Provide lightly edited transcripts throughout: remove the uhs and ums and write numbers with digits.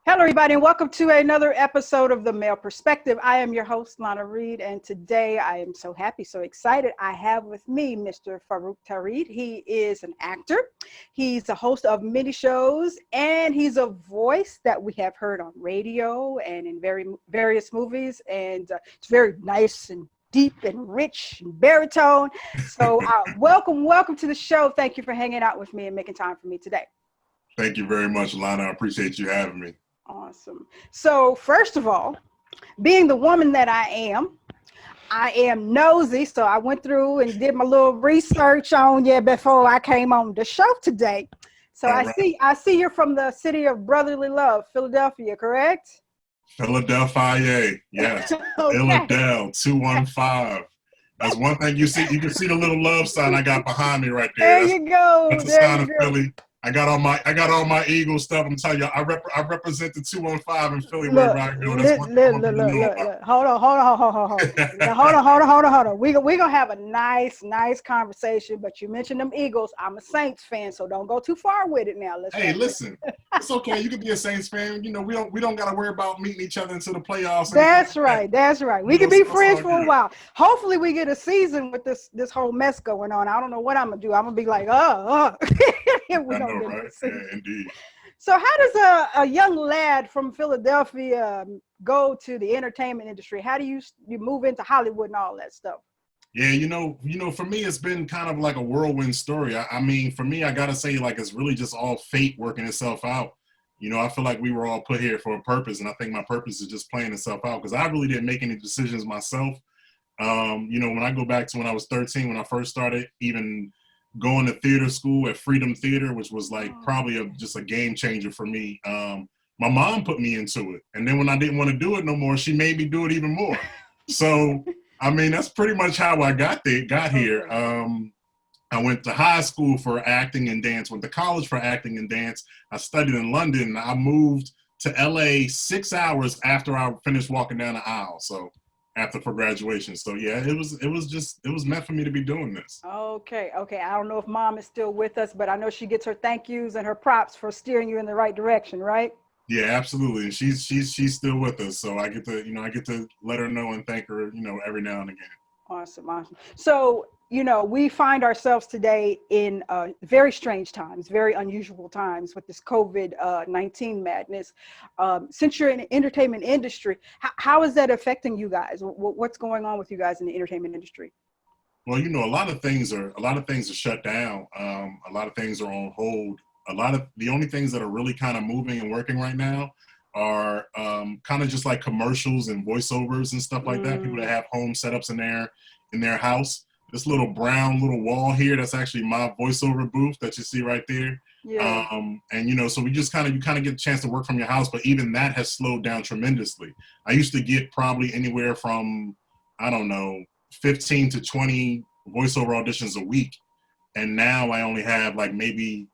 Hello, everybody, and welcome to another episode of the Male Perspective. I am your host, Lana Reid, and today I am so happy, so excited. I have with me Mr. Faruq Tauheed. He is an actor. He's a host of many shows, and he's a voice that we have heard on radio and in various movies, and it's very nice and deep and rich and baritone. So welcome to the show. Thank you for hanging out with me and making time for me today. Thank you very much, Lana. I appreciate you having me. Awesome. So first of all, being the woman that I am nosy. So I went through and did my little research on you before I came on the show today. So I see you're from the city of brotherly love, Philadelphia, correct? Philadelphia, yes. Okay. Philadelphia 215. That's one thing you see. You can see the little love sign I got behind me right there. There you go. That's the sign of Philly. I got all my Eagle stuff. I'm telling you, I represent the 215 in Philly wherever I go. That's one thing look. Hold on. We're gonna have a nice conversation. But you mentioned them Eagles. I'm a Saints fan, so don't go too far with it now. Listen, it's okay. You can be a Saints fan. You know, we don't gotta worry about meeting each other into the playoffs. That's right. We can be friends for a while. Hopefully, we get a season with this whole mess going on. I don't know what I'm gonna do. I'm gonna be like, we don't get right? Yeah, indeed. So how does a young lad from Philadelphia go to the entertainment industry? How do you move into Hollywood and all that stuff? Yeah, you know, for me, it's been kind of like a whirlwind story. I mean, for me, I got to say, like, it's really just all fate working itself out. You know, I feel like we were all put here for a purpose, and I think my purpose is just playing itself out because I really didn't make any decisions myself. You know, when I go back to when I was 13, when I first started even going to theater school at Freedom Theater, which was like probably just a game changer for me. My mom put me into it. And then when I didn't want to do it no more, she made me do it even more. So, I mean, that's pretty much how I got here. I went to high school for acting and dance, went to college for acting and dance. I studied in London. I moved to LA 6 hours after I finished walking down the aisle. So for graduation. So yeah, it was meant for me to be doing this. Okay. I don't know if mom is still with us, but I know she gets her thank yous and her props for steering you in the right direction, right? Yeah, absolutely. And she's still with us. So I get to let her know and thank her, every now and again. Awesome. So, we find ourselves today in very strange times, very unusual times with this COVID-19 madness. Since you're in the entertainment industry, how is that affecting you guys? What's going on with you guys in the entertainment industry? Well, a lot of things are shut down. A lot of things are on hold. The only things that are really kind of moving and working right now are kind of just like commercials and voiceovers and stuff like that. People that have home setups in their house. This little brown little wall here, that's actually my voiceover booth that you see right there. Yeah. And so we just you get a chance to work from your house, but even that has slowed down tremendously. I used to get probably anywhere from, 15 to 20 voiceover auditions a week. And now I only have like maybe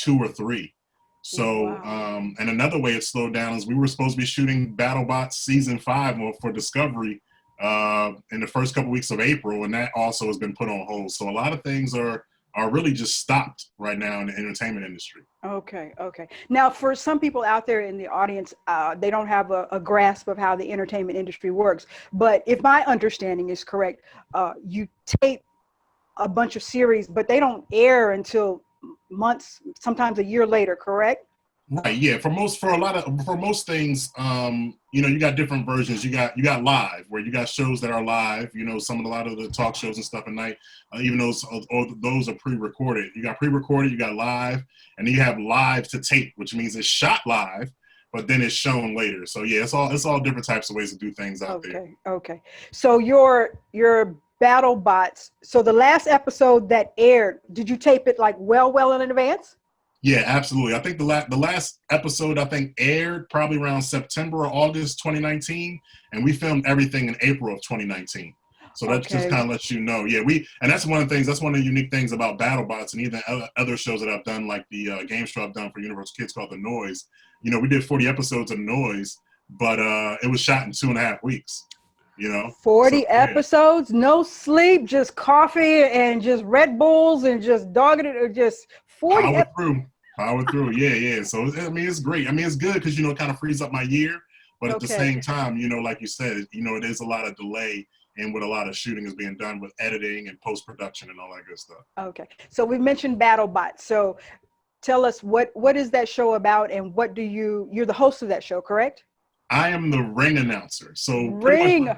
2 or 3. So, wow. And another way it slowed down is we were supposed to be shooting Battlebots season 5 for Discovery in the first couple weeks of April, and that also has been put on hold. So a lot of things are really just stopped right now in the entertainment industry. Okay. Now, for some people out there in the audience, they don't have a grasp of how the entertainment industry works. But if my understanding is correct, you tape a bunch of series, but they don't air until months, sometimes a year later, correct? Right. Yeah. For most things, you got different versions. You got live, where you got shows that are live. A lot of the talk shows and stuff at night, even those are pre-recorded. You got pre-recorded, you got live, and then you have live to tape, which means it's shot live, but then it's shown later. So yeah, it's all different types of ways to do things out there. Okay. So your BattleBots. So the last episode that aired, did you tape it like well in advance? Yeah, absolutely. I think the last episode aired probably around September or August 2019, and we filmed everything in April of 2019. So that just kind of lets you know. Yeah, and that's one of the unique things about BattleBots and even other shows that I've done, like the game show I've done for Universal Kids called The Noise. We did 40 episodes of Noise, but it was shot in 2.5 weeks. 40 episodes, no sleep, just coffee and just Red Bulls and just dogging it, or just 40 power through. Power through. Yeah, yeah. So, I mean, it's great. I mean, it's good because, it kind of frees up my year. But at the Okay. same time, like you said, it is a lot of delay in what a lot of shooting is being done with editing and post-production and all that good stuff. Okay. So we mentioned Battlebots. So tell us what is that show about, and what do you're the host of that show, correct? I am the ring announcer. So pretty much, Ring.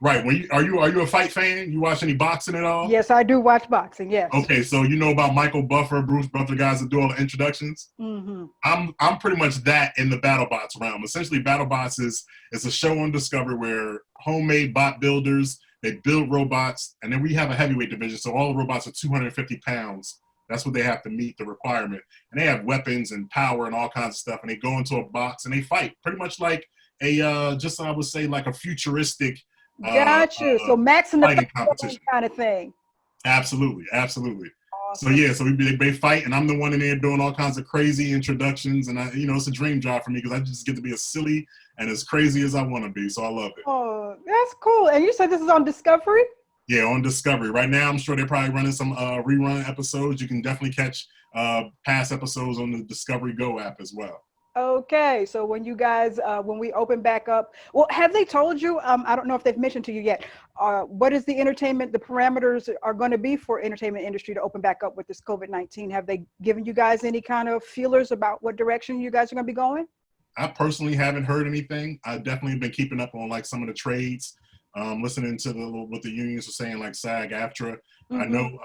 right. Are you a fight fan? You watch any boxing at all? Yes, I do watch boxing. Yes. Okay, so you know about Michael Buffer, Bruce Buffer, guys that do all the introductions. Mm-hmm. I'm pretty much that in the BattleBots realm. Essentially, BattleBots is a show on Discovery where homemade bot builders, they build robots, and then we have a heavyweight division. So all the robots are 250 pounds. That's what they have to meet the requirement. And they have weapons and power and all kinds of stuff. And they go into a box and they fight, pretty much like I would say like a futuristic Got you. So Max and the fighting competition kind of thing. Absolutely, absolutely. So Awesome. yeah, so they fight, and I'm the one in there doing all kinds of crazy introductions, and it's a dream job for me because I just get to be as silly and as crazy as I want to be. So I love it. Oh, that's cool. And you said this is on Discovery? Yeah, on Discovery right now. I'm sure they're probably running some rerun episodes. You can definitely catch past episodes on the Discovery Go app as well. Okay, so when you guys, when we open back up, well, have they told you? I don't know if they've mentioned to you yet. What is the parameters are going to be for entertainment industry to open back up with this COVID-19? Have they given you guys any kind of feelers about what direction you guys are going to be going? I personally haven't heard anything. I've definitely been keeping up on like some of the trades, listening to what the unions are saying, like SAG-AFTRA. Mm-hmm. I know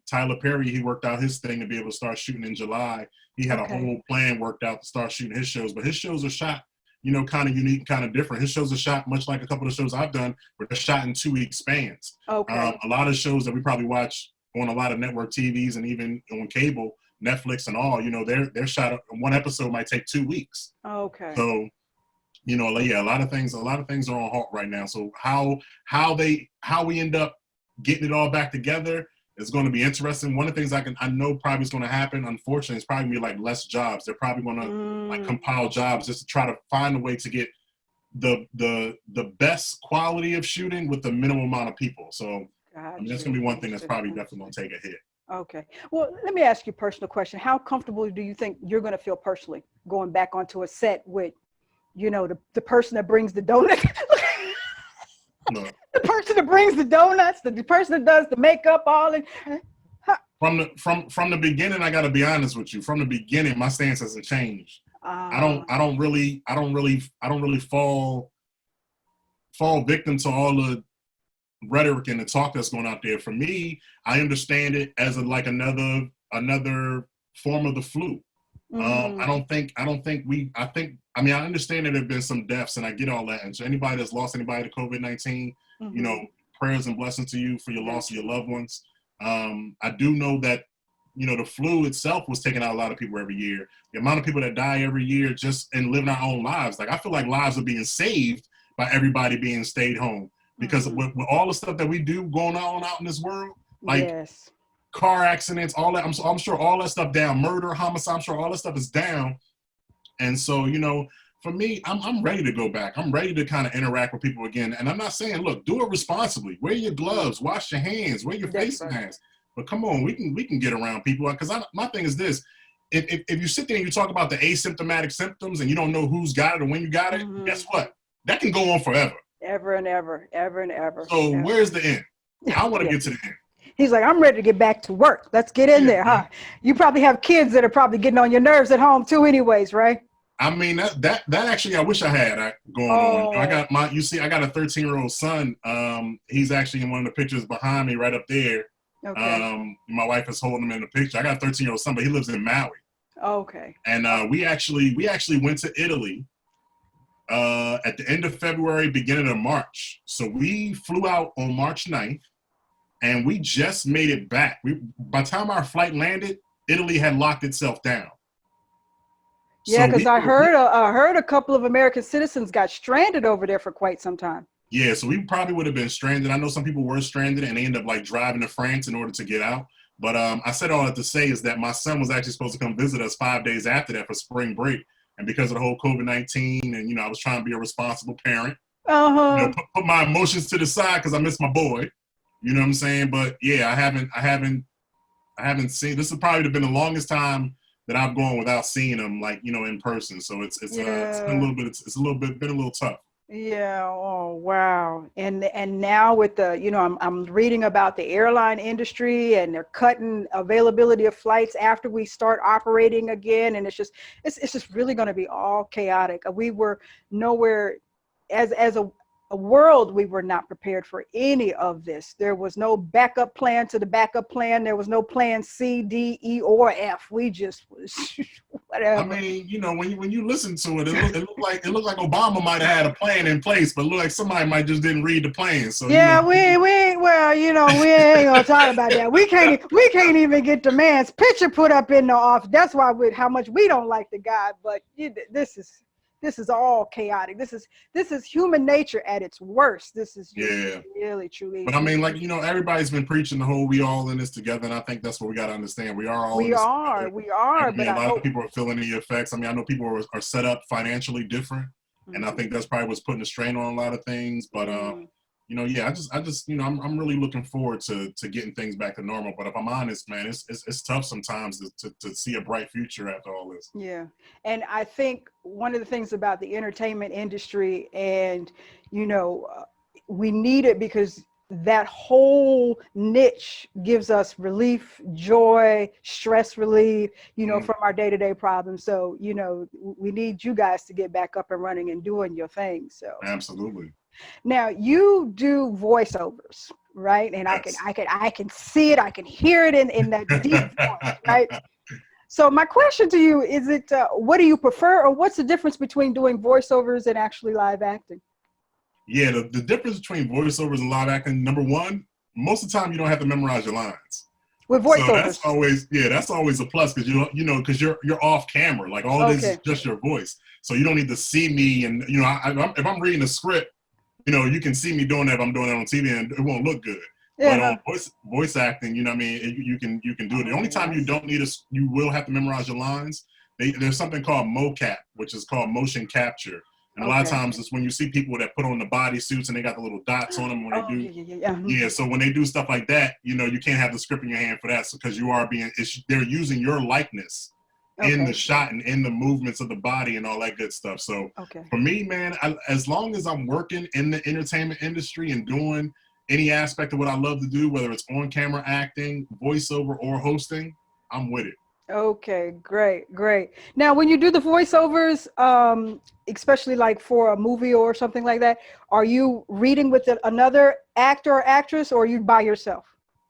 Tyler Perry, he worked out his thing to be able to start shooting in July. He had a whole plan worked out to start shooting his shows, but his shows are shot, kind of unique, kind of different. His shows are shot much like a couple of shows I've done, where they're shot in 2-week spans. Okay. A lot of shows that we probably watch on a lot of network TVs and even on cable, Netflix and all, they're shot. One episode might take 2 weeks. Okay. So, yeah, a lot of things are on halt right now. So how we end up getting it all back together is going to be interesting. One of the things I know probably is going to happen, unfortunately, is probably be like less jobs. They're probably going to like compile jobs just to try to find a way to get the best quality of shooting with the minimum amount of people. So that's going to be one thing that's probably definitely going to take a hit. Okay. Well, let me ask you a personal question. How comfortable do you think you're going to feel personally going back onto a set with, the person that brings the donuts? No. The person that brings the donuts, the person that does the makeup, all in. From the beginning, I got to be honest with you. From the beginning, my stance hasn't changed. I don't really fall victim to all the rhetoric and the talk that's going out there. For me, I understand it as like another form of the flu. Mm-hmm. I understand that there have been some deaths, and I get all that. And so anybody that's lost anybody to COVID-19, mm-hmm. Prayers and blessings to you for your loss of your loved ones. I do know that, the flu itself was taking out a lot of people every year. The amount of people that die every year just in living our own lives. Like, I feel like lives are being saved by everybody being stayed home. Because mm-hmm. with all the stuff that we do going on out in this world, like car accidents, all that, I'm sure all that stuff down, murder, homicide, I'm sure all that stuff is down. And so, for me, I'm ready to go back. I'm ready to kind of interact with people again. And I'm not saying, look, do it responsibly. Wear your gloves, wash your hands, wear your face mask. But come on, we can get around people. Because my thing is this: if you sit there and you talk about the asymptomatic symptoms and you don't know who's got it or when you got it, mm-hmm. guess what? That can go on forever. Ever and ever, ever and ever. So where's the end? I want to get to the end. He's like, I'm ready to get back to work. Let's get in there, huh? You probably have kids that are probably getting on your nerves at home too anyways, right? I mean, that actually I wish I had going on. I got I got a 13-year-old son. He's actually in one of the pictures behind me right up there. Okay. My wife is holding him in the picture. I got a 13-year-old son, but he lives in Maui. Okay. And we actually went to Italy at the end of February, beginning of March. So we flew out on March 9th, and we just made it back. By the time our flight landed, Italy had locked itself down. Yeah, because I heard a couple of American citizens got stranded over there for quite some time. Yeah, so we probably would have been stranded. I know some people were stranded, and they ended up like driving to France in order to get out. But I said all that to say is that my son was actually supposed to come visit us 5 days after that for spring break. And because of the whole COVID-19, and I was trying to be a responsible parent, put my emotions to the side because I miss my boy. You know what I'm saying? But yeah, I haven't seen. This has probably been the longest time that I've gone without seeing them, like, you know, in person. So it's been a Yeah. little bit, it's a little bit, been a little tough. Yeah. Oh, wow. And now with the, you know, I'm reading about the airline industry, and they're cutting availability of flights after we start operating again, and it's just really going to be all chaotic. We were nowhere as a world, we were not prepared for any of this. There was no backup plan to the backup plan. There was no plan C, D, E, or F. We just was I whatever. mean, you know, when you listen to it, it looked like Obama might have had a plan in place, but it looked like somebody might just didn't read the plan. So, you Yeah, know, we ain't, well, you know, we ain't gonna talk about that. We can't even get the man's picture put up in the office. That's why with how much we don't like the guy. But this is all chaotic. This is human nature at its worst. This is just yeah. really truly But I mean, human like, nature. you know, everybody's been preaching the whole "we all in this together," and I think that's what we got to understand. We are all in this together. We are. I But mean, a I lot of hope. people are feeling the effects. I mean, I know people are set up financially different, and I Mhm. think that's probably what's putting a strain on a lot of things. But Mm. you know, yeah, I just, you know, I'm really looking forward to getting things back to normal. But if I'm honest, man, it's tough sometimes to see a bright future after all this. Yeah. And I think one of the things about the entertainment industry, and, you know, we need it because that whole niche gives us relief, joy, stress relief, you know, Mm, from our day-to-day problems. So, you know, we need you guys to get back up and running and doing your thing. So absolutely, now you do voiceovers, right? And yes. I can see it, I can hear it in that deep voice, right? So my question to you is: what do you prefer, or what's the difference between doing voiceovers and actually live acting? Yeah, the difference between voiceovers and live acting, number one, most of the time you don't have to memorize your lines. With So that's voiceovers? always, yeah, that's always a plus because you know because you're off camera, like all it is Okay. just your voice, so you don't need to see me. And you know, if I'm reading a script, you know, you can see me doing that if I'm doing it on TV, and it won't look good. But on Yeah. voice acting, you know what I mean, you can do it. The only Oh, time I you don't see. need you will have to memorize your lines. There's something called mocap, which is called motion capture. And a lot of Okay. times it's when you see people that put on the body suits and they got the little dots on them when they Oh, do. yeah, yeah, yeah. Yeah, so when they do stuff like that, you know, you can't have the script in your hand for that because you are they're using your likeness in the Okay. shot and in the movements of the body and all that good stuff. So Okay. for me, man, as long as I'm working in the entertainment industry and doing any aspect of what I love to do, whether it's on camera acting, voiceover, or hosting, I'm with it. Okay, great, great. Now, when you do the voiceovers, especially like for a movie or something like that, are you reading with another actor or actress, or are you by yourself?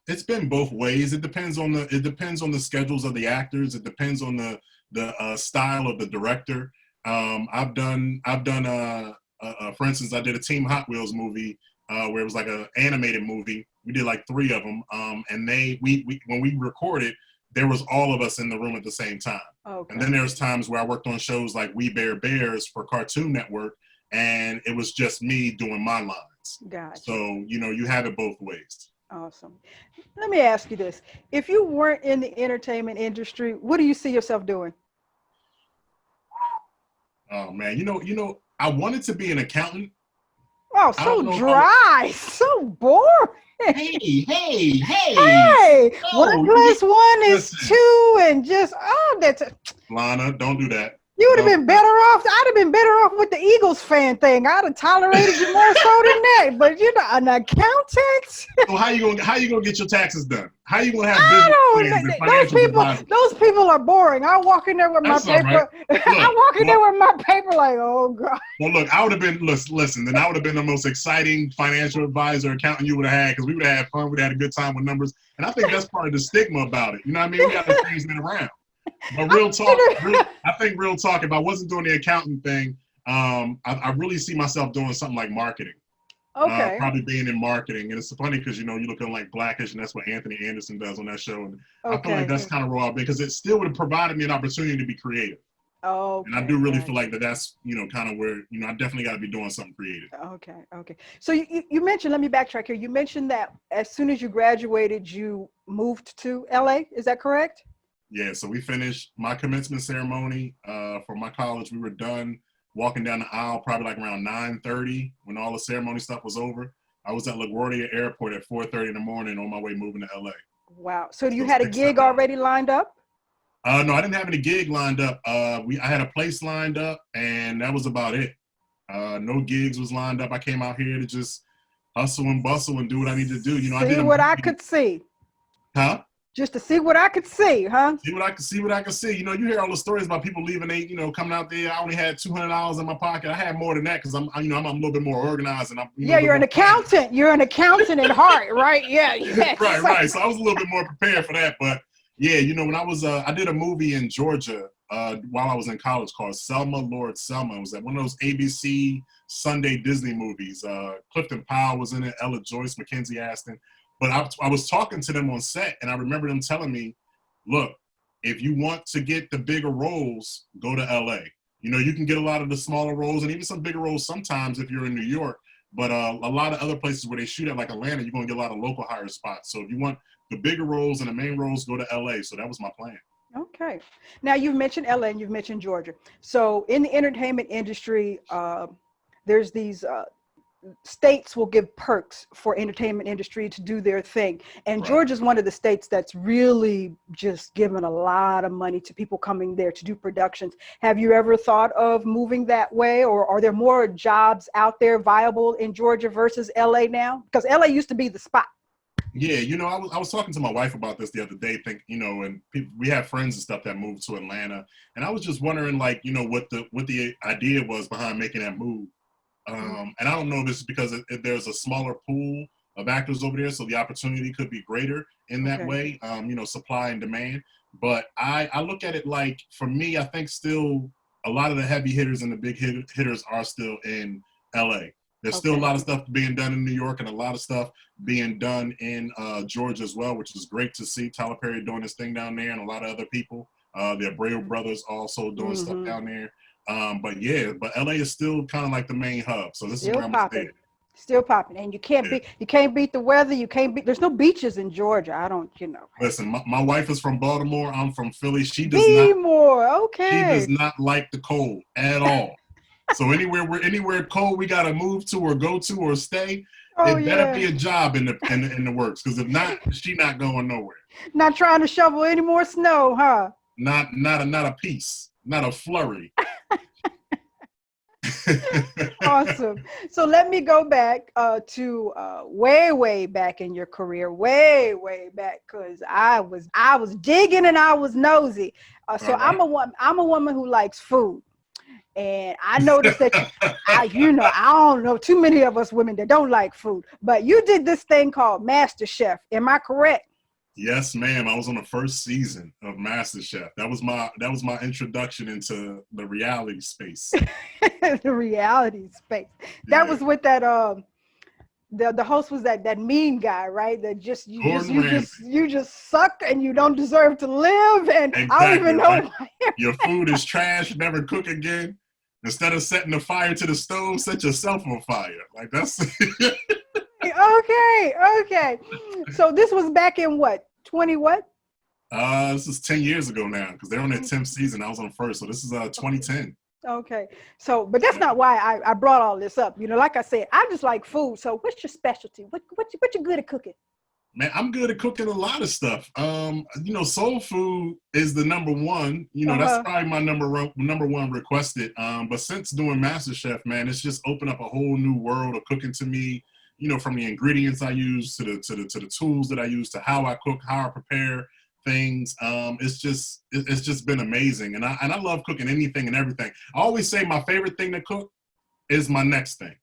It's been both ways. It depends on the schedules of the actors. It depends on the style of the director. For instance, I did a Team Hot Wheels movie where it was like an animated movie. We did like 3 of them, and we when we recorded, there was all of us in the room at the same time. And then Okay, there's times where I worked on shows like We Bare Bears for Cartoon Network, and it was just me doing my lines. gotcha. So you know, you have it both ways. Awesome. Let me ask you this. If you weren't in the entertainment industry, what do you see yourself doing? Oh man, I wanted to be an accountant. Oh, I don't so know if I would. dry, so boring. Hey! Hey, one No, plus one is listen, two, and just oh, that's Lana, don't do that. you would have Don't been do better that. off. I'd have been better off with the Eagles fan thing. I'd have tolerated you more so than that. But you know, an accountant. So how you gonna get your taxes done? How you gonna have I business don't plans know. and financial advisors? Those people are boring. I walk in there with my That's all right. paper. I Look, walk in there with my paper like, oh God. well, look, I would have been listen. Then I would have been the most exciting financial advisor accountant you would have had because we would have had fun. We'd have had a good time with numbers, and I think that's part of the stigma about it. You know what I mean? We got to change that around. But I real want you talk, to. I think real talk. If I wasn't doing the accounting thing, I really see myself doing something like marketing. Okay. Probably being in marketing, and it's funny because you know you're looking like Blackish, and that's what Anthony Anderson does on that show. And I feel like Okay. that's kind of raw because it still would have provided me an opportunity to be creative. And I Okay. do really feel Gotcha. like that's kind of where I definitely got to be doing something creative. Okay. Okay. So you mentioned. Let me backtrack here. You mentioned that as soon as you graduated, you moved to LA. Is that correct? Yeah, so we finished my commencement ceremony for my college. We were done walking down the aisle probably like around 9:30 when all the ceremony stuff was over. I was at LaGuardia Airport at 4:30 in the morning on my way moving to LA. Wow. So you So had a six, gig 7 hours. already lined up? No, I didn't have any gig lined up. I had a place lined up, and that was about it. No gigs was lined up. I came out here to just hustle and bustle and do what I need to do. You know, I did See a what I movie. could see. Huh? Just to see what I could see, huh? See what I can see. You know, you hear all the stories about people leaving. They, coming out there. I only had $200 in my pocket. I had more than that because I'm a little bit more organized and I'm. Yeah, you're an accountant. You're an accountant at heart, right? Yeah, yes. right. So I was a little bit more prepared for that. But yeah, when I was, I did a movie in Georgia while I was in college called Selma, Lord Selma. It was one of those ABC Sunday Disney movies. Clifton Powell was in it. Ella Joyce, Mackenzie Aston. But I was talking to them on set, and I remember them telling me, look, if you want to get the bigger roles, go to LA. You can get a lot of the smaller roles and even some bigger roles sometimes if you're in New York. But a lot of other places where they shoot at, like Atlanta, you're going to get a lot of local hire spots. So if you want the bigger roles and the main roles, go to LA. So that was my plan. Okay. Now, you've mentioned LA and you've mentioned Georgia. So in the entertainment industry, there's these states will give perks for entertainment industry to do their thing. And right. Georgia's one of the states that's really just given a lot of money to people coming there to do productions. Have you ever thought of moving that way, or are there more jobs out there viable in Georgia versus LA now? Because LA used to be the spot. Yeah, I was talking to my wife about this the other day, and we have friends and stuff that moved to Atlanta. And I was just wondering, like, what the idea was behind making that move. And I don't know if this is because there's a smaller pool of actors over there, so the opportunity could be greater in that way, supply and demand. But I look at it like, for me, I think still a lot of the heavy hitters and the big hitters are still in LA. There's still a lot of stuff being done in New York and a lot of stuff being done in Georgia as well, which is great to see. Tyler Perry doing his thing down there and a lot of other people. The Abreu brothers also doing stuff down there. But LA is still kind of like the main hub. So this still is where I'm staying. Still popping. And you can't beat the weather. There's no beaches in Georgia. I don't, Listen, my wife is from Baltimore. I'm from Philly. She does not like the cold at all. So anywhere cold we gotta move to or go to or stay, it better be a job in the works. Because if not, she not going nowhere. Not trying to shovel any more snow, huh? Not a piece, not a flurry. Awesome. So let me go back to way back in your career, way back, because I was digging and I was nosy. So I'm a woman who likes food. And I noticed that, I don't know too many of us women that don't like food, but you did this thing called Master Chef. Am I correct? Yes, ma'am. I was on the first season of Master Chef. That was my introduction into the reality space. The reality space. That was with that the host was that mean guy, right? That you just suck and you don't deserve to live. And exactly, I don't even know why. Your food is trash, never cook again. Instead of setting the fire to the stove, set yourself on fire. Like that's Okay. So this was back in what? 20 what? This is 10 years ago now, because they're on their 10th season. I was on the first, so this is 2010. Okay. So, but that's not why I brought all this up. Like I said, I just like food. So what's your specialty? What you good at cooking? Man, I'm good at cooking a lot of stuff. Soul food is the number one. That's probably my number one requested. But since doing MasterChef, man, it's just opened up a whole new world of cooking to me. From the ingredients I use to the tools that I use to how I cook, how I prepare things. It's just been amazing, and I love cooking anything and everything. I always say my favorite thing to cook is my next thing.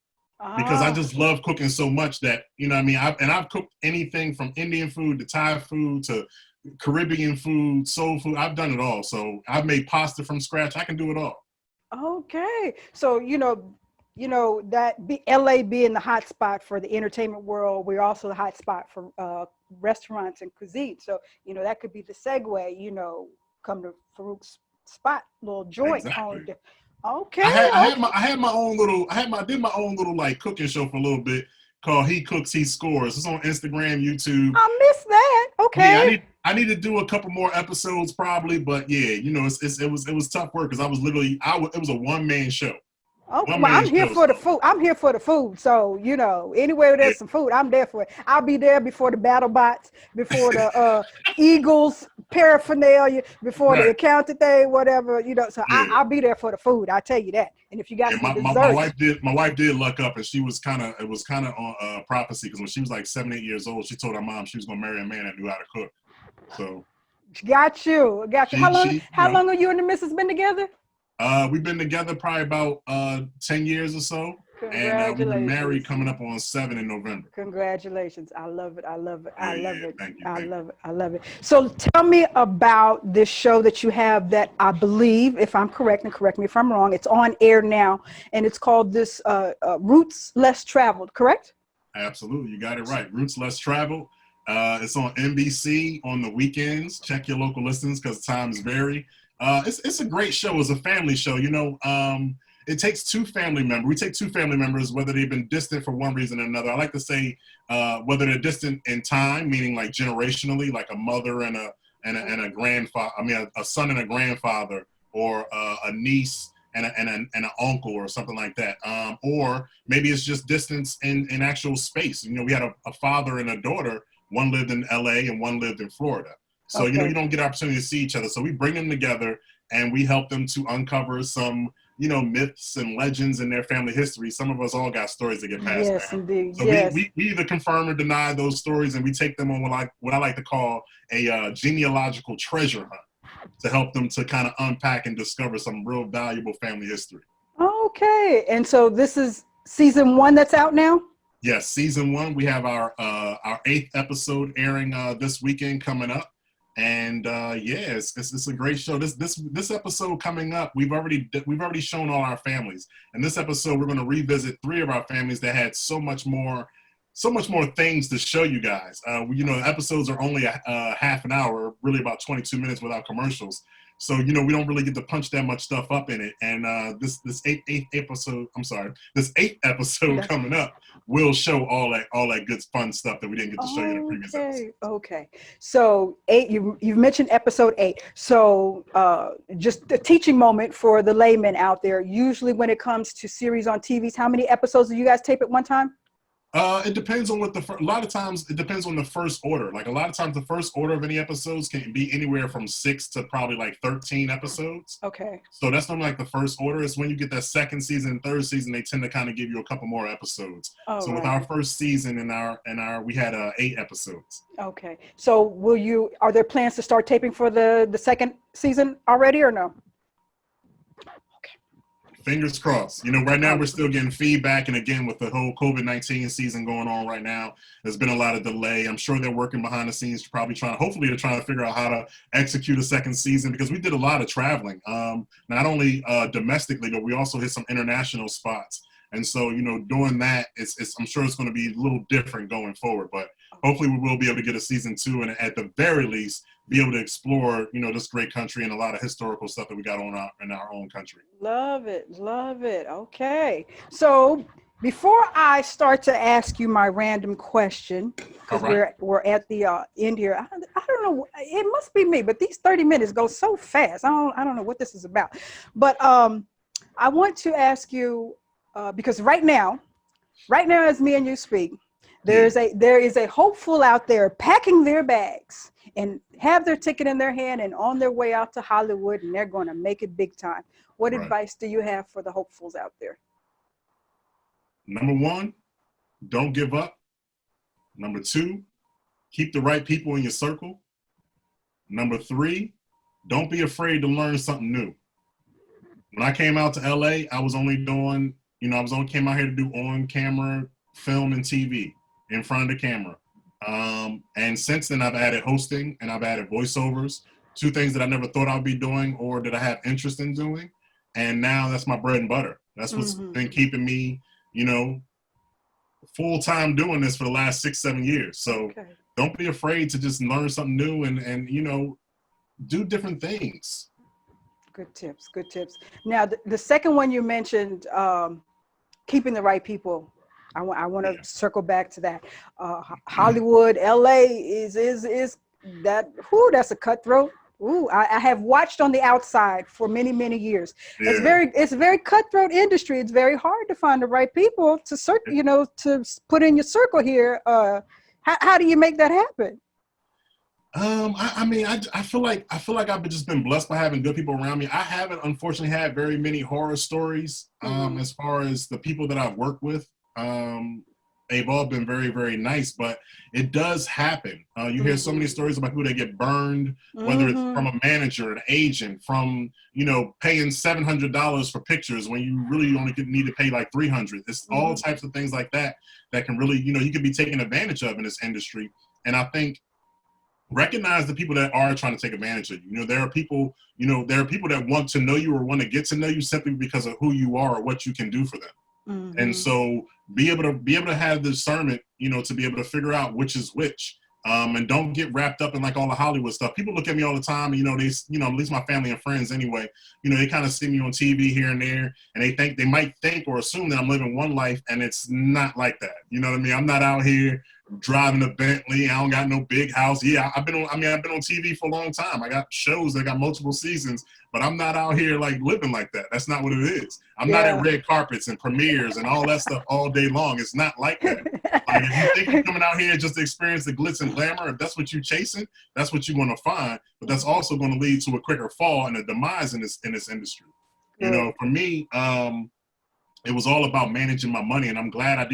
Because I just love cooking so much that, I've cooked anything from Indian food to Thai food to Caribbean food, soul food. I've done it all. So I've made pasta from scratch. I can do it all. Okay. So, that LA being the hot spot for the entertainment world, we're also the hot spot for restaurants and cuisine. So, that could be the segue, come to Faruq's spot, little joint. Exactly. Okay. I did my own little like cooking show for a little bit called He Cooks, He Scores. It's on Instagram, YouTube. I missed that. Okay. Yeah, I need to do a couple more episodes probably, but yeah, it was tough work because it was a one-man show. Okay, One well, man I'm here show. for the So food. I'm here for the food. So, anywhere yeah, there's some food, I'm there for it. I'll be there before the Battlebots, before the Eagles paraphernalia, before the right. accountant thing, whatever, So Yeah. I'll be there for the food. I tell you that. And if you got Yeah, some my desserts, wife did luck up, and she was kind of it was kind of on prophecy because when she was like 7 8 years old, she told her mom she was gonna marry a man that knew how to cook. So got you, got you. she she you How know long have you and the missus been together? we've been together probably about 10 years or so, and we've been married Congratulations. coming up on 7 in November. Congratulations. I love it. I love it. Yeah, I love yeah. it. Thank you, I thank you. love it. I love it. So tell me about this show that you have that I believe, if I'm correct, and correct me if I'm wrong, it's on air now, and it's called this Roots Less Traveled, correct? Absolutely, you got it right. Roots Less Travel. It's on NBC on the weekends. Check your local listings because times vary. It's a great show. It's a family show. It takes two family members. We take two family members, whether they've been distant for one reason or another. I like to say whether they're distant in time, meaning like generationally, like a mother and a grandfather. I mean, a son and a grandfather, or a niece and an uncle or something like that. Or maybe it's just distance in actual space. We had a father and a daughter. One lived in LA and one lived in Florida. So, you Okay. don't get an opportunity to see each other. So we bring them together and we help them to uncover some, myths and legends in their family history. Some of us all got stories to get passed Yes, down. indeed. So Yes. we either confirm or deny those stories, and we take them on what I like to call a genealogical treasure hunt to help them to kind of unpack and discover some real valuable family history. Okay. And so this is season 1 that's out now? Yes, season 1. We have our 8th episode airing this weekend coming up, and yeah, it's a great show. This episode coming up, we've already shown all our families, and this episode we're going to revisit 3 of our families that had so much more things to show you guys. Episodes are only a half an hour, really about 22 minutes without commercials. So, we don't really get to punch that much stuff up in it. And this eighth episode coming up will show all that good fun stuff that we didn't get to show you in the previous episodes. Okay. So 8, you've mentioned episode 8. So just a teaching moment for the layman out there. Usually when it comes to series on TVs, how many episodes do you guys tape at one time? It depends on a lot of times it depends on the first order. Like a lot of times the first order of any episodes can be anywhere from 6 to probably like 13 episodes. Okay. So that's not like the first order. It's when you get that second season, third season, they tend to kind of give you a couple more episodes. Oh, so with right. our first season we had 8 episodes. Okay. So are there plans to start taping for the second season already or no? Fingers crossed. Right now we're Okay. still getting feedback, and again with the whole COVID-19 season going on right now, there's been a lot of delay. I'm sure they're working behind the scenes, hopefully they're trying to figure out how to execute a second season, because we did a lot of traveling, not only domestically, but we also hit some international spots. And so, doing that, I'm sure it's going to be a little different going forward, but hopefully we will be able to get a season 2, and at the very least be able to explore, this great country and a lot of historical stuff that we got in our own country. Love it. Love it. Okay. So before I start to ask you my random question, because Right. we're at the end here, I don't know. It must be me, but these 30 minutes go so fast. I don't know what this is about. But I want to ask you because right now, as me and you speak, there is a hopeful out there packing their bags and have their ticket in their hand and on their way out to Hollywood, and they're going to make it big time. What Right. advice do you have for the hopefuls out there? Number 1, don't give up. Number 2, keep the right people in your circle. Number 3, don't be afraid to learn something new. When I came out to LA, I was only doing, came out here to do on camera film and TV in front of the camera. And since then I've added hosting and I've added voiceovers, 2 things that I never thought I'd be doing or that I have interest in doing. And now that's my bread and butter. That's what's been keeping me, full time doing this for the last 6-7 years. So don't be afraid to just learn something new and do different things. Good tips. Good tips. Now, the second one you mentioned, keeping the right people. I want to circle back to that. Hollywood, LA is that. That's a cutthroat. Ooh, I have watched on the outside for many, many years. Yeah. It's a very cutthroat industry. It's very hard to find the right people to to put in your circle here. How do you make that happen? I mean, I feel like I've just been blessed by having good people around me. I haven't unfortunately had very many horror stories. As far as the people that I've worked with, they've all been very, very nice, but it does happen. You hear so many stories about people that get burned, whether it's from a manager, an agent, from, paying $700 for pictures when you really only need to pay like $300. It's all types of things like that that can really, you could be taken advantage of in this industry. And I think recognize the people that are trying to take advantage of you. There are people, there are people that want to know you or want to get to know you simply because of who you are or what you can do for them. And so be able to have the discernment, to be able to figure out which is which. And don't get wrapped up in like all the Hollywood stuff. People look at me all the time, they, at least my family and friends anyway, they kind of see me on TV here and there, and they might think or assume that I'm living one life, and it's not like that. You know what I mean? I'm not out here driving a Bentley. I don't got no big house. Yeah, I've been on TV for a long time. I got shows that got multiple seasons, but I'm not out here like living like that. That's not what it is. I'm not at red carpets and premieres and all that stuff all day long. It's not like that. Like, if you think you're coming out here just to experience the glitz and glamour, if that's what you're chasing, that's what you're going to find. But that's also going to lead to a quicker fall and a demise in this industry. For me, it was all about managing my money, and I'm glad I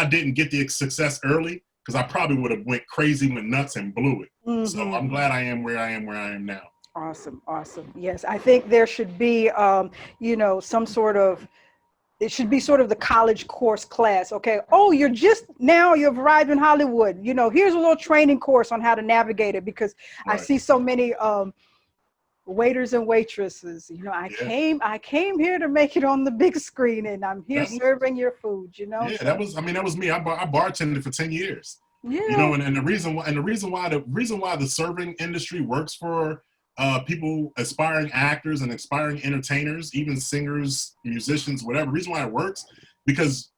didn't get the success early, because I probably would have went crazy, went nuts, and blew it. So I'm glad I am where I am now. Awesome. Yes, I think there should be, some sort of, it should be sort of the college course class. Okay. Oh, you've arrived in Hollywood. Here's a little training course on how to navigate it, because I see so many waiters and waitresses. I came here to make it on the big screen, and I'm here serving your food. Yeah, so. that was me. I bartended for 10 years. Yeah. And the reason why the serving industry works for people, aspiring actors and aspiring entertainers, even singers, musicians, whatever. Reason why it works, because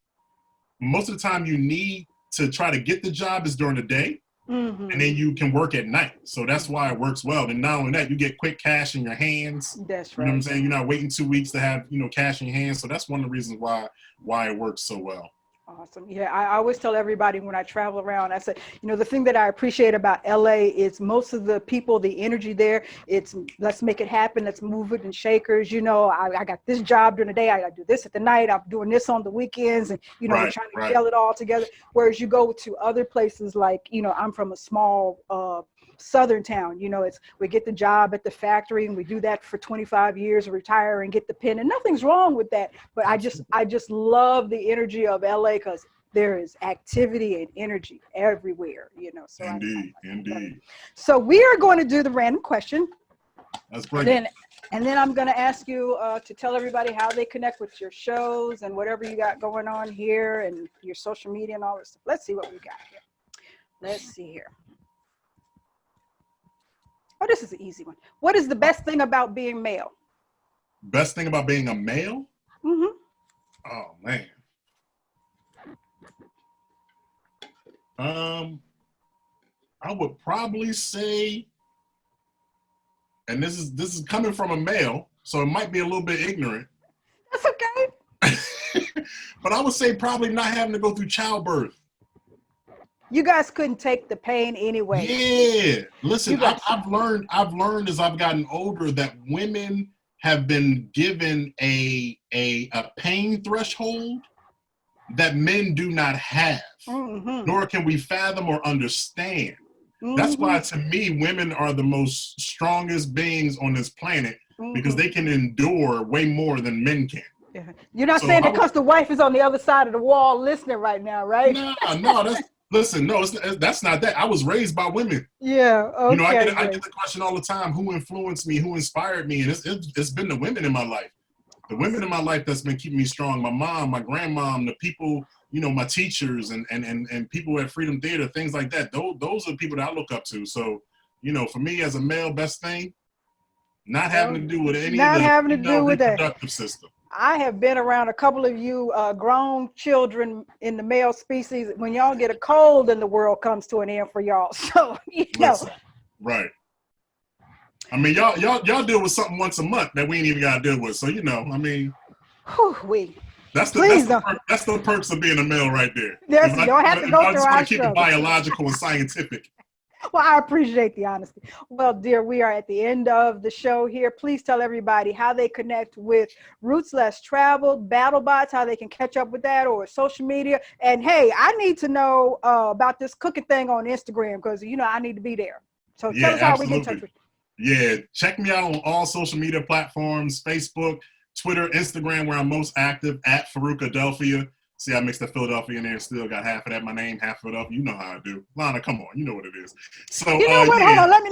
most of the time you need to try to get the job is during the day, and then you can work at night. So that's why it works well. And not only that, you get quick cash in your hands. That's right. You know what I'm saying? You're not waiting 2 weeks to have cash in your hands. So that's one of the reasons why it works so well. Awesome. Yeah, I always tell everybody when I travel around, I say, the thing that I appreciate about LA is most of the people, the energy there, it's let's make it happen, let's move it and shakers. I got this job during the day, I do this at the night, I'm doing this on the weekends, and we're trying to gel it all together. Whereas you go to other places like, I'm from a small southern town, we get the job at the factory and we do that for 25 years, retire and get the pin, and nothing's wrong with that. But I just love the energy of LA, because there is activity and energy everywhere, So Indeed. So we are going to do the random question. That's brilliant. And then I'm going to ask you to tell everybody how they connect with your shows and whatever you got going on here and your social media and all this stuff. Let's see what we got here. Let's see here. Oh, this is an easy one. What is the best thing about being male? Best thing about being a male? Oh, man. I would probably say, and this is coming from a male, so it might be a little bit ignorant. That's okay. But I would say probably not having to go through childbirth. You guys couldn't take the pain anyway. Yeah. Listen, I've learned as I've gotten older that women have been given a pain threshold that men do not have, nor can we fathom or understand. That's why, to me, women are the most strongest beings on this planet, because they can endure way more than men can. Yeah. You're not saying that because the wife is on the other side of the wall listening right now, right? No, that's not that. I was raised by women. Yeah, okay. I get the question all the time: who influenced me? Who inspired me? And it's been the women in my life. The women in my life that's been keeping me strong. My mom, my grandmom, the people, my teachers, and people at Freedom Theater, things like that. Those are the people that I look up to. So, for me as a male, best thing, not having to do with any of the reproductive system. I have been around a couple of you grown children in the male species. When y'all get a cold, then the world comes to an end for y'all. So, Listen, right. I mean, y'all deal with something once a month that we ain't even got to deal with. So I mean, that's the perks of being a male right there. You don't have to go through our I just want to keep it biological and scientific. Well, I appreciate the honesty. Well, dear, we are at the end of the show here. Please tell everybody how they connect with Roots Less Traveled, Battlebots, how they can catch up with that, or social media. And hey, I need to know about this cooking thing on Instagram because I need to be there. So tell us how we get in touch with you. Yeah, check me out on all social media platforms: Facebook, Twitter, Instagram, where I'm most active at Faruq Adelphia. See, I mixed the Philadelphia in there. Still got half of that. My name, half of it up. You know how I do. Lana, come on. You know what it is. So what? Yeah. Hold on. Let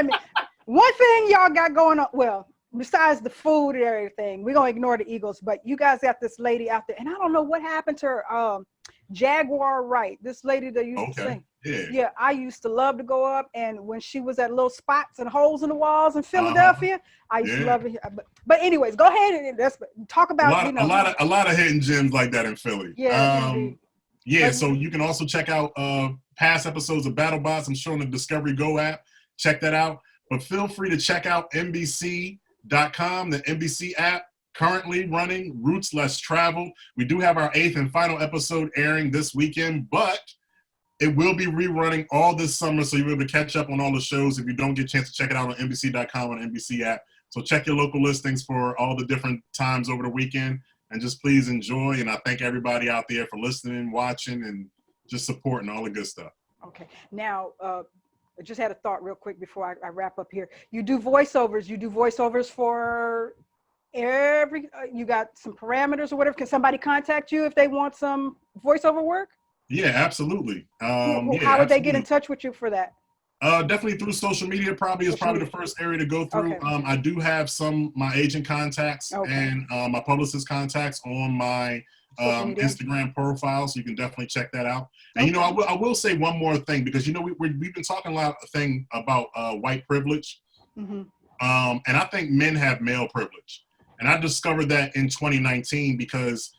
me. One thing y'all got going on. Well, besides the food and everything, we're gonna ignore the Eagles. But you guys got this lady out there, and I don't know what happened to her. Jaguar Wright, this lady that used to sing. Yeah, I used to love to go up, and when she was at little spots and holes in the walls in Philadelphia, I used to love it. But anyways, go ahead and talk about a lot of hidden gems like that in Philly. Yeah, so you can also check out past episodes of BattleBots. I'm sure on the Discovery Go app. Check that out. But feel free to check out NBC.com, the NBC app. Currently running Roots Less Traveled. We do have our 8th and final episode airing this weekend, but it will be rerunning all this summer, so you'll be able to catch up on all the shows if you don't get a chance to check it out on NBC.com or NBC app. So check your local listings for all the different times over the weekend, and just please enjoy. And I thank everybody out there for listening, watching, and just supporting all the good stuff. Okay. Now, I just had a thought real quick before I wrap up here. You do voiceovers. You do voiceovers for you got some parameters or whatever. Can somebody contact you if they want some voiceover work? Yeah, absolutely. How would they get in touch with you for that? Definitely through social media. Probably the first area to go through. Okay. I do have my agent contacts and my publicist contacts on my Instagram profile, so you can definitely check that out. And I will say one more thing, because we've been talking a lot about white privilege, and I think men have male privilege. And I discovered that in 2019 because,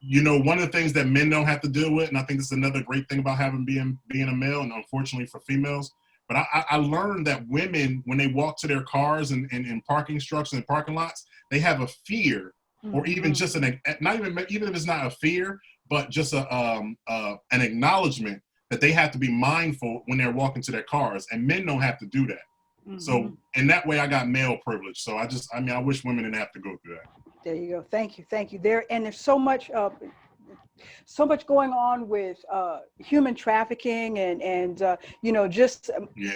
one of the things that men don't have to deal with, and I think this is another great thing about being a male, and unfortunately for females, but I learned that women, when they walk to their cars and in parking structures and parking lots, they have a fear, or even just even if it's not a fear, but just an acknowledgement that they have to be mindful when they're walking to their cars, and men don't have to do that. So in that way, I got male privilege. So I wish women didn't have to go through that. There you go. Thank you. There's so much going on with human trafficking and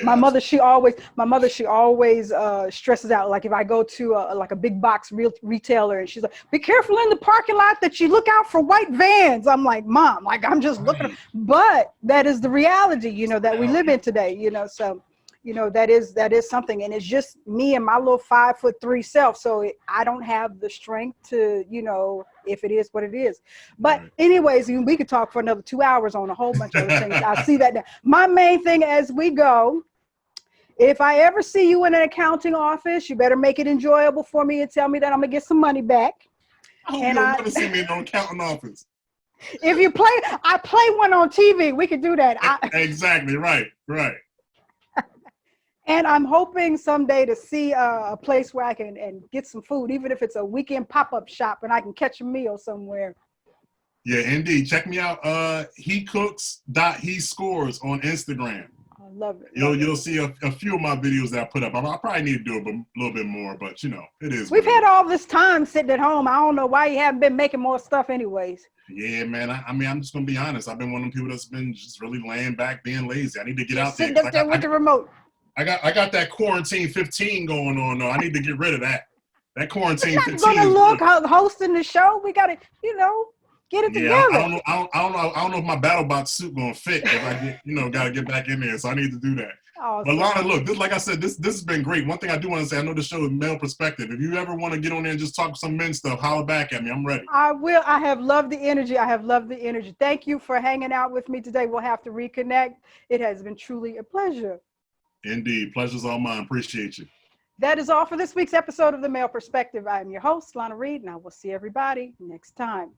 my mother, she always stresses out, like if I go to a big box retailer, and she's like, be careful in the parking lot that you look out for white vans. I'm like, Mom, I'm just looking, but that is the reality, that we live in today, so that is something, and it's just me and my little 5'3" self. So I don't have the strength to, if it is what it is. But anyways, we could talk for another 2 hours on a whole bunch of other things. I see that now. My main thing as we go, if I ever see you in an accounting office, you better make it enjoyable for me and tell me that I'm gonna get some money back. I hope you don't want to see me in an accounting office. If you I play one on TV. We could do that. Exactly. Right. And I'm hoping someday to see a place where I can and get some food, even if it's a weekend pop-up shop, and I can catch a meal somewhere. Yeah, indeed. Check me out. HeCooks.HeScores on Instagram. I love it. You'll see a few of my videos that I put up. I probably need to do a little bit more, but it is. We've had all this time sitting at home. I don't know why you haven't been making more stuff anyways. Yeah, man. I'm just gonna be honest. I've been one of them people that's been just really laying back, being lazy. I need to get out there. Sitting up there with the remote. I got that quarantine 15 going on though. I need to get rid of that. That quarantine 15. We're not gonna hosting the show. We gotta, get it together. I don't know if my BattleBot suit gonna fit if I get, gotta get back in there. So I need to do that. Oh, but Lana, look, like I said, this has been great. One thing I do want to say, I know the show is Male Perspective. If you ever want to get on there and just talk some men stuff, holler back at me. I'm ready. I will. I have loved the energy. Thank you for hanging out with me today. We'll have to reconnect. It has been truly a pleasure. Indeed. Pleasure's all mine. Appreciate you. That is all for this week's episode of The Male Perspective. I am your host, Lana Reid, and I will see everybody next time.